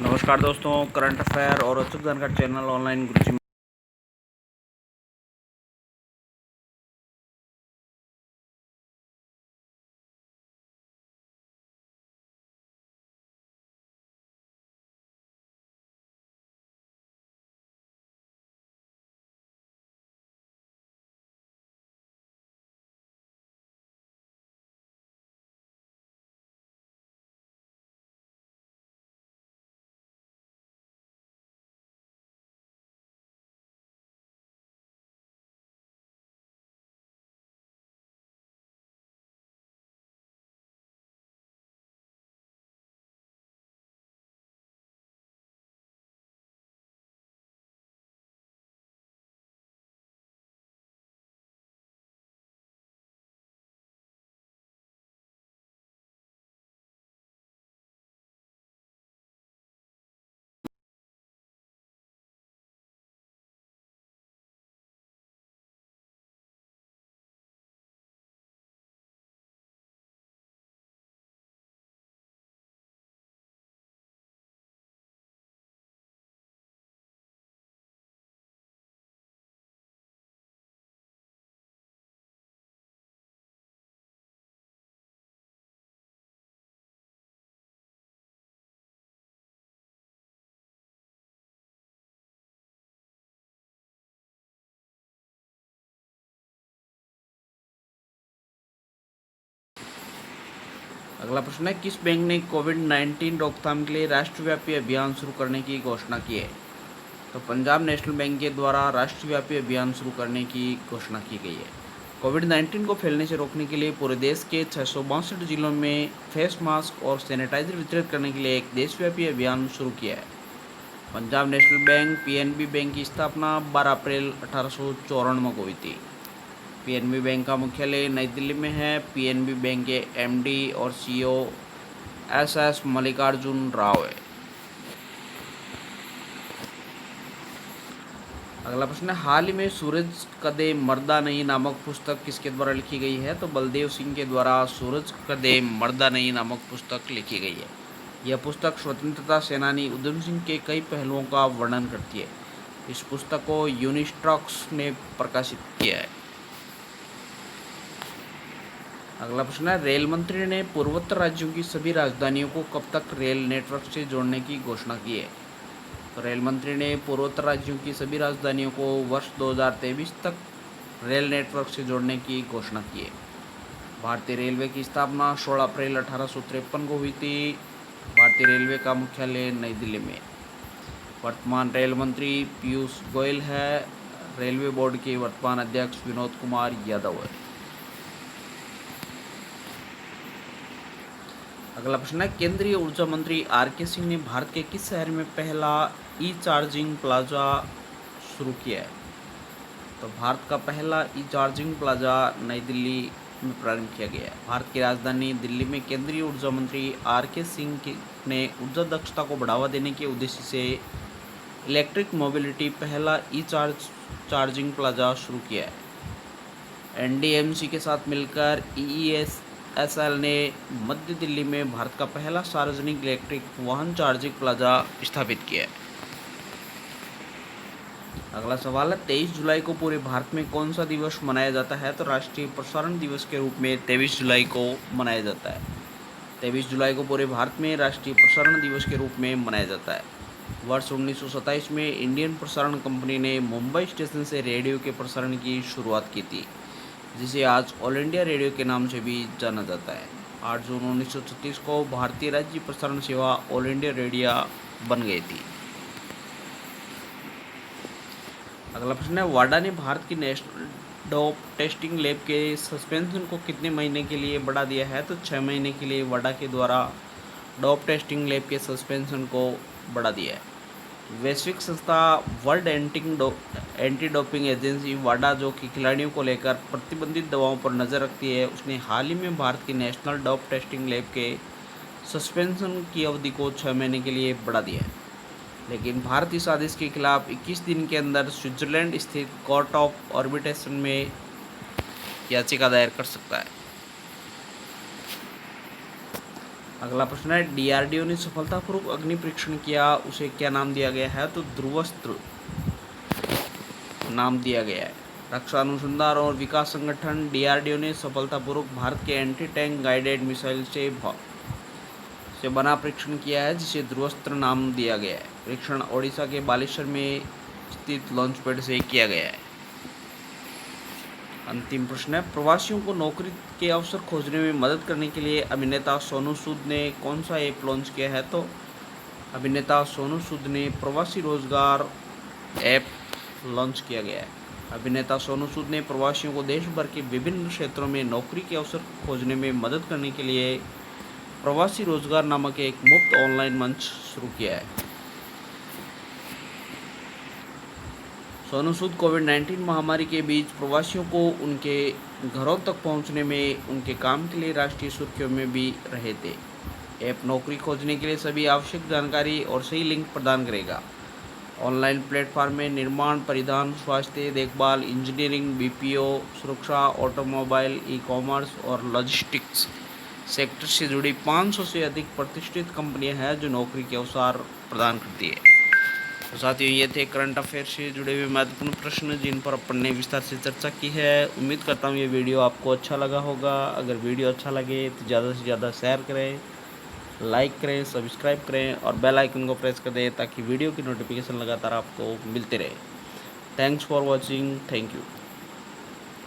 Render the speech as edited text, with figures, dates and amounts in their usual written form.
नमस्कार दोस्तों, current affair और अचूक जानकारी चैनल ऑनलाइन गुरुजी अगला प्रश्न है, किस बैंक ने कोविड-19 रोकथाम के लिए राष्ट्रव्यापी अभियान शुरू करने की घोषणा की है? तो पंजाब नेशनल बैंक के द्वारा राष्ट्रव्यापी अभियान शुरू करने की घोषणा की गई है। कोविड-19 को फैलने से रोकने के लिए पूरे देश के 662 जिलों में फेस मास्क और सैनिटाइजर वितरित करने के लिए एक देशव्यापी अभियान शुरू किया है। Punjab national bank PNB bank की स्थापना 12 अप्रैल 1894 को हुई थी। पीएनबी बैंक का मुख्यालय नई दिल्ली में है। पीएनबी बैंक के एमडी और सीईओ एस मल्लिकार्जुन राव है। अगला प्रश्न है, हाल ही में सूरज कदे मर्दा नहीं नामक पुस्तक किसके द्वारा लिखी गई है? तो बलदेव सिंह के द्वारा सूरज कदे मर्दा नहीं नामक पुस्तक लिखी गई है। यह पुस्तक स्वतंत्रता सेनानी उधम सिंह के कई पहलुओं का वर्णन करती है। इस पुस्तक को यूनिस्ट्रॉक्स ने प्रकाशित किया है। अगला प्रश्न है, रेल मंत्री ने पूर्वोत्तर राज्यों की सभी राजधानियों को कब तक रेल नेटवर्क से जोड़ने की घोषणा की है? तो रेल मंत्री ने पूर्वोत्तर राज्यों की सभी राजधानियों को वर्ष 2023 तक रेल नेटवर्क से जोड़ने की घोषणा की है। भारतीय रेलवे की स्थापना 16 अप्रैल 1853 को हुई थी। भारतीय रेलवे का मुख्यालय नई दिल्ली में। वर्तमान रेल मंत्री पीयूष गोयल है। रेलवे बोर्ड के वर्तमान अध्यक्ष विनोद कुमार यादव है। अगला प्रश्न है, केंद्रीय ऊर्जा मंत्री आर.के. सिंह ने भारत के किस शहर में पहला ई चार्जिंग प्लाजा शुरू किया है? तो भारत का पहला ई चार्जिंग प्लाजा नई दिल्ली में प्रारंभ किया गया है। भारत की राजधानी दिल्ली में केंद्रीय ऊर्जा मंत्री आर.के. सिंह ने ऊर्जा दक्षता को बढ़ावा देने के उद्देश्य से इलेक्ट्रिक मोबिलिटी पहला ई चार्जिंग प्लाजा शुरू किया है। एनडीएमसी के साथ मिलकर EESL ने मध्य दिल्ली में भारत का पहला सार्वजनिक इलेक्ट्रिक वाहन चार्जिंग प्लाजा स्थापित किया है। अगला सवाल है, 23 जुलाई को पूरे भारत में कौन सा दिवस मनाया जाता है? तो राष्ट्रीय प्रसारण दिवस के रूप में 23 जुलाई को मनाया जाता है। 23 जुलाई को पूरे भारत में राष्ट्रीय प्रसारण दिवस के रूप में मनाया जाता है। वर्ष 1927 में इंडियन प्रसारण कंपनी ने मुंबई स्टेशन से रेडियो के प्रसारण की शुरुआत की थी, जिसे आज ऑल इंडिया रेडियो के नाम से भी जाना जाता है। 8 जून 1936 को भारतीय राज्य प्रसारण सेवा ऑल इंडिया रेडियो बन गई थी। अगला प्रश्न है, वाडा ने भारत की नेशनल डोप टेस्टिंग लैब के सस्पेंशन को कितने महीने के लिए बढ़ा दिया है? तो 6 महीने के लिए वाडा के द्वारा डोप टेस्टिंग लैब के सस्पेंशन को बढ़ा दिया है। वैश्विक संस्था वर्ल्ड एंटी डोपिंग एजेंसी वाडा, जो कि खिलाड़ियों को लेकर प्रतिबंधित दवाओं पर नज़र रखती है, उसने हाल ही में भारत की नेशनल डोप टेस्टिंग लैब के सस्पेंशन की अवधि को 6 महीने के लिए बढ़ा दिया है। लेकिन भारत इस आदेश के खिलाफ 21 दिन के अंदर स्विट्जरलैंड स्थित कोर्ट ऑफ आर्बिट्रेशन में याचिका दायर कर सकता है। अगला प्रश्न है, डीआरडीओ ने सफलतापूर्वक अग्नि परीक्षण किया, उसे क्या नाम दिया गया है? तो ध्रुवस्त्र नाम दिया गया है। रक्षा अनुसंधान और विकास संगठन डीआरडीओ ने सफलतापूर्वक भारत के एंटी टैंक गाइडेड मिसाइल से बना परीक्षण किया है, जिसे ध्रुवस्त्र नाम दिया गया है। परीक्षण ओडिशा के बालेश्वर में स्थित लॉन्च पैड से किया गया है। अंतिम प्रश्न है, प्रवासियों को नौकरी के अवसर खोजने में मदद करने के लिए अभिनेता सोनू सूद ने कौन सा ऐप लॉन्च किया है? तो अभिनेता सोनू सूद ने प्रवासी रोजगार ऐप लॉन्च किया गया है। अभिनेता सोनू सूद ने प्रवासियों को देश भर के विभिन्न क्षेत्रों में नौकरी के अवसर खोजने में मदद करने के लिए प्रवासी रोजगार नामक एक मुफ्त ऑनलाइन मंच शुरू किया है। सोनू सूद कोविड-19 महामारी के बीच प्रवासियों को उनके घरों तक पहुंचने में उनके काम के लिए राष्ट्रीय सुर्खियों में भी रहे थे। ऐप नौकरी खोजने के लिए सभी आवश्यक जानकारी और सही लिंक प्रदान करेगा। ऑनलाइन प्लेटफॉर्म में निर्माण, परिवहन, स्वास्थ्य देखभाल, इंजीनियरिंग, बीपीओ, सुरक्षा, ऑटोमोबाइल, ई-कॉमर्स और लॉजिस्टिक्स सेक्टर से जुड़ी 500 से अधिक प्रतिष्ठित कंपनियां हैं जो नौकरी के अवसर प्रदान करती है। तो साथियों, ये थे करंट अफेयर से जुड़े हुए महत्वपूर्ण प्रश्न जिन पर अपन ने विस्तार से चर्चा की है। उम्मीद करता हूँ ये वीडियो आपको अच्छा लगा होगा। अगर वीडियो अच्छा लगे तो ज़्यादा से ज़्यादा शेयर करें, लाइक करें, सब्सक्राइब करें और बेल आइकन को प्रेस कर दें ताकि वीडियो की नोटिफिकेशन लगातार आपको मिलते रहे। Thanks for watching. Thank you.